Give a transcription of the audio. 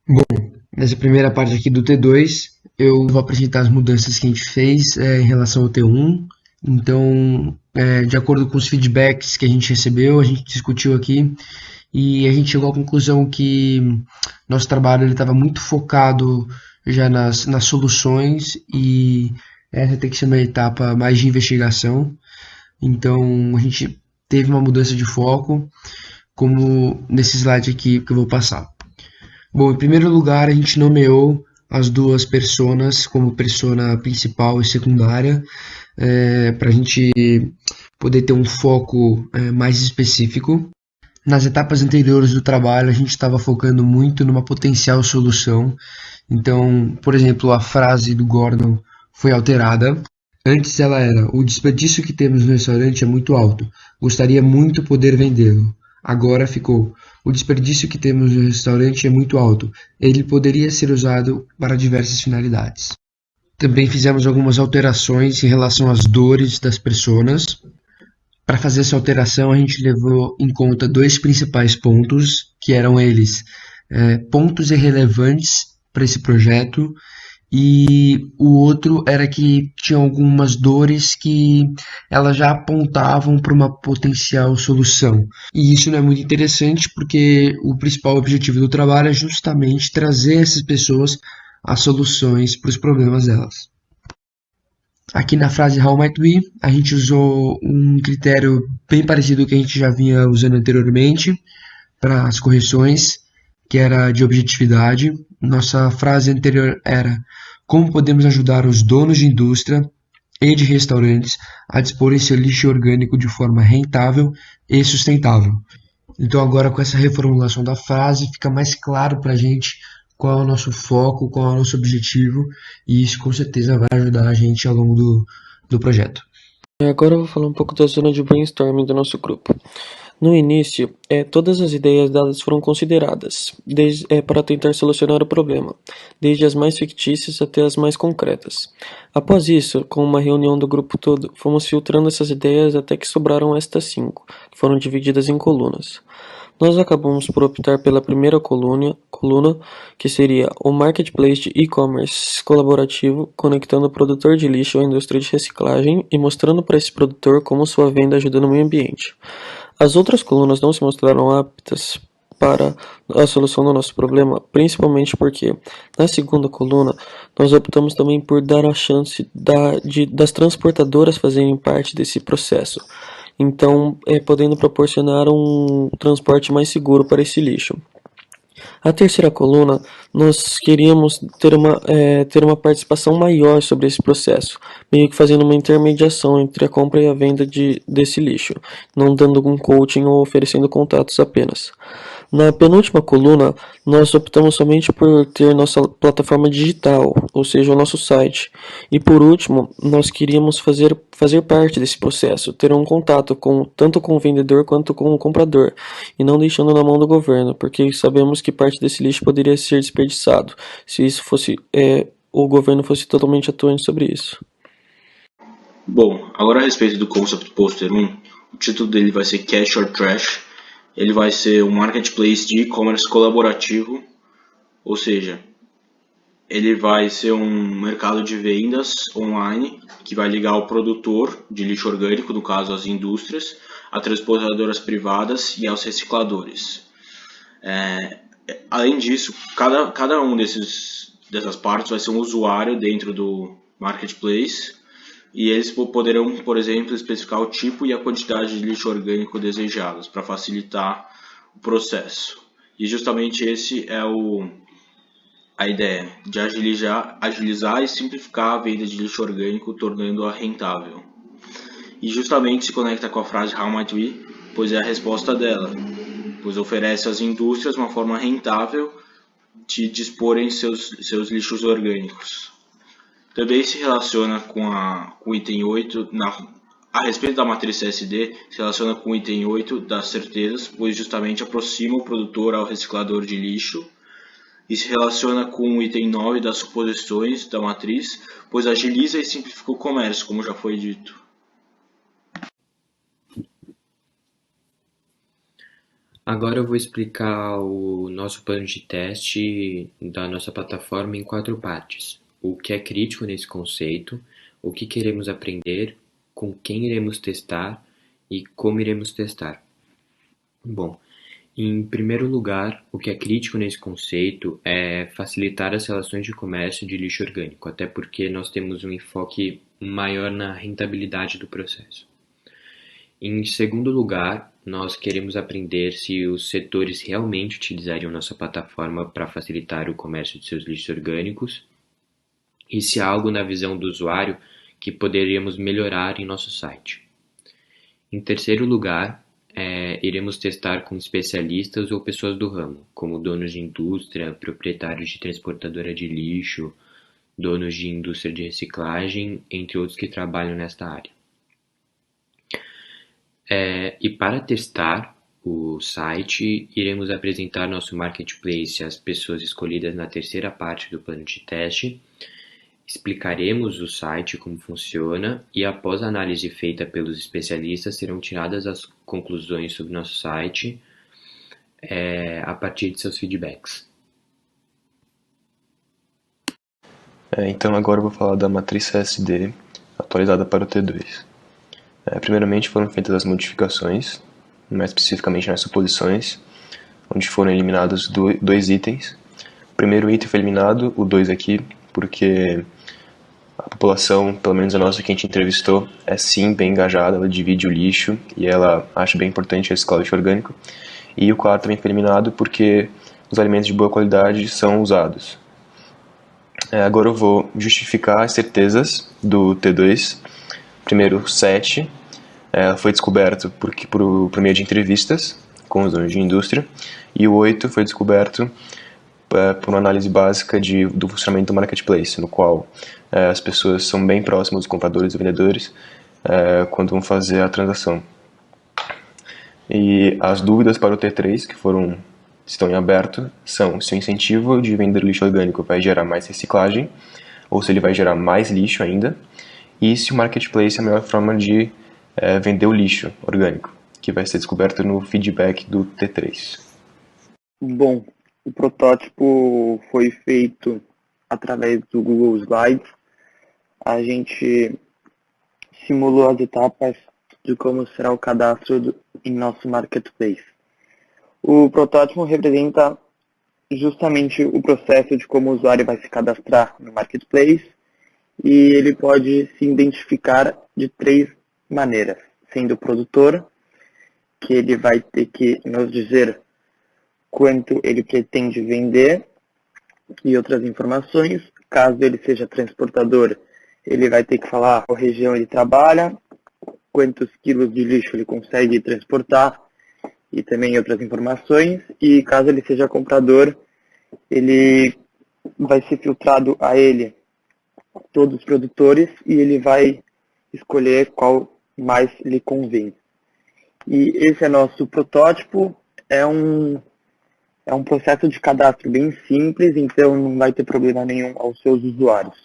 Bom, nessa primeira parte aqui do T2, eu vou apresentar as mudanças que a gente fez em relação ao T1. Então, de acordo com os feedbacks que a gente recebeu, a gente discutiu aqui e a gente chegou à conclusão que nosso trabalho estava muito focado já nas soluções e essa tem que ser uma etapa mais de investigação. Então, a gente teve uma mudança de foco, como nesse slide aqui que eu vou passar. Bom, em primeiro lugar, a gente nomeou as duas personas como persona principal e secundária, para a gente poder ter um foco mais específico. Nas etapas anteriores do trabalho, a gente estava focando muito numa potencial solução. Então, por exemplo, a frase do Gordon foi alterada. Antes ela era: o desperdício que temos no restaurante é muito alto. Gostaria muito poder vendê-lo. Agora ficou: o desperdício que temos no restaurante é muito alto. Ele poderia ser usado para diversas finalidades. Também fizemos algumas alterações em relação às dores das pessoas. Para fazer essa alteração, a gente levou em conta dois principais pontos, que eram eles, pontos irrelevantes para esse projeto, e o outro era que tinha algumas dores que elas já apontavam para uma potencial solução. E isso não é muito interessante porque o principal objetivo do trabalho é justamente trazer essas pessoas as soluções para os problemas delas. Aqui na frase How might we, a gente usou um critério bem parecido ao que a gente já vinha usando anteriormente para as correções, que era de objetividade. Nossa frase anterior era: como podemos ajudar os donos de indústria e de restaurantes a disporem seu lixo orgânico de forma rentável e sustentável. Então agora com essa reformulação da frase fica mais claro para a gente qual é o nosso foco, qual é o nosso objetivo, e isso com certeza vai ajudar a gente ao longo do projeto. Agora eu vou falar um pouco da zona de brainstorming do nosso grupo. No início, todas as ideias dadas foram consideradas para tentar solucionar o problema, desde as mais fictícias até as mais concretas. Após isso, com uma reunião do grupo todo, fomos filtrando essas ideias até que sobraram estas 5, que foram divididas em colunas. Nós acabamos por optar pela primeira coluna, que seria o Marketplace de e-commerce colaborativo, conectando o produtor de lixo à indústria de reciclagem e mostrando para esse produtor como sua venda ajuda no meio ambiente. As outras colunas não se mostraram aptas para a solução do nosso problema, principalmente porque, na segunda coluna, nós optamos também por dar a chance das transportadoras fazerem parte desse processo, então podendo proporcionar um transporte mais seguro para esse lixo. A terceira coluna, nós queríamos ter uma participação maior sobre esse processo, meio que fazendo uma intermediação entre a compra e a venda desse lixo, não dando um coaching ou oferecendo contatos apenas. Na penúltima coluna, nós optamos somente por ter nossa plataforma digital, ou seja, o nosso site. E por último, nós queríamos fazer parte desse processo, ter um contato tanto com o vendedor quanto com o comprador, e não deixando na mão do governo, porque sabemos que parte desse lixo poderia ser desperdiçado, se isso fosse, o governo fosse totalmente atuante sobre isso. Bom, agora a respeito do Concept Poster 1, o título dele vai ser Cash or Trash. Ele vai ser um marketplace de e-commerce colaborativo, ou seja, ele vai ser um mercado de vendas online que vai ligar o produtor de lixo orgânico, no caso as indústrias, a transportadoras privadas e aos recicladores. Além disso, cada um dessas partes vai ser um usuário dentro do marketplace e eles poderão, por exemplo, especificar o tipo e a quantidade de lixo orgânico desejados para facilitar o processo. E justamente esse é a ideia, de agilizar e simplificar a venda de lixo orgânico, tornando-a rentável. E justamente se conecta com a frase How might we, pois é a resposta dela, pois oferece às indústrias uma forma rentável de disporem seus lixos orgânicos. Também se relaciona com o item 8, a respeito da matriz CSD, se relaciona com o item 8 das certezas, pois justamente aproxima o produtor ao reciclador de lixo, e se relaciona com o item 9 das suposições da matriz, pois agiliza e simplifica o comércio, como já foi dito. Agora eu vou explicar o nosso plano de teste da nossa plataforma em 4 partes. O que é crítico nesse conceito, o que queremos aprender, com quem iremos testar e como iremos testar. Bom, em primeiro lugar, o que é crítico nesse conceito é facilitar as relações de comércio de lixo orgânico, até porque nós temos um enfoque maior na rentabilidade do processo. Em segundo lugar, nós queremos aprender se os setores realmente utilizariam nossa plataforma para facilitar o comércio de seus lixos orgânicos e se há algo na visão do usuário que poderíamos melhorar em nosso site. Em terceiro lugar, iremos testar com especialistas ou pessoas do ramo, como donos de indústria, proprietários de transportadora de lixo, donos de indústria de reciclagem, entre outros que trabalham nesta área. E para testar o site, iremos apresentar nosso marketplace às pessoas escolhidas na terceira parte do plano de teste, explicaremos o site, como funciona, e após a análise feita pelos especialistas, serão tiradas as conclusões sobre nosso site a partir de seus feedbacks. Então agora eu vou falar da matriz CSD atualizada para o T2. Primeiramente foram feitas as modificações, mais especificamente nas suposições, onde foram eliminados dois itens. O primeiro item foi eliminado, o 2 aqui, porque a população, pelo menos a nossa que a gente entrevistou, é sim bem engajada, ela divide o lixo e ela acha bem importante reciclar o lixo orgânico. E o 4 também foi eliminado porque os alimentos de boa qualidade são usados. Agora eu vou justificar as certezas do T2. Primeiro, 7 foi descoberto por meio de entrevistas com os donos de indústria, e o 8 foi descoberto por uma análise básica do funcionamento do marketplace, no qual as pessoas são bem próximas dos compradores e vendedores quando vão fazer a transação. E as dúvidas para o T3 que estão em aberto são se o incentivo de vender lixo orgânico vai gerar mais reciclagem ou se ele vai gerar mais lixo ainda, e se o marketplace é a melhor forma de vender o lixo orgânico, que vai ser descoberto no feedback do T3. Bom, o protótipo foi feito através do Google Slides. A gente simulou as etapas de como será o cadastro em nosso marketplace. O protótipo representa justamente o processo de como o usuário vai se cadastrar no marketplace, e ele pode se identificar de 3 maneiras, sendo o produtor, que ele vai ter que nos dizer quanto ele pretende vender e outras informações. Caso ele seja transportador, ele vai ter que falar qual região ele trabalha, quantos quilos de lixo ele consegue transportar e também outras informações. E caso ele seja comprador, ele vai ser filtrado a ele todos os produtores e ele vai escolher qual mais lhe convém. E esse é nosso protótipo. É um processo de cadastro bem simples, então não vai ter problema nenhum aos seus usuários.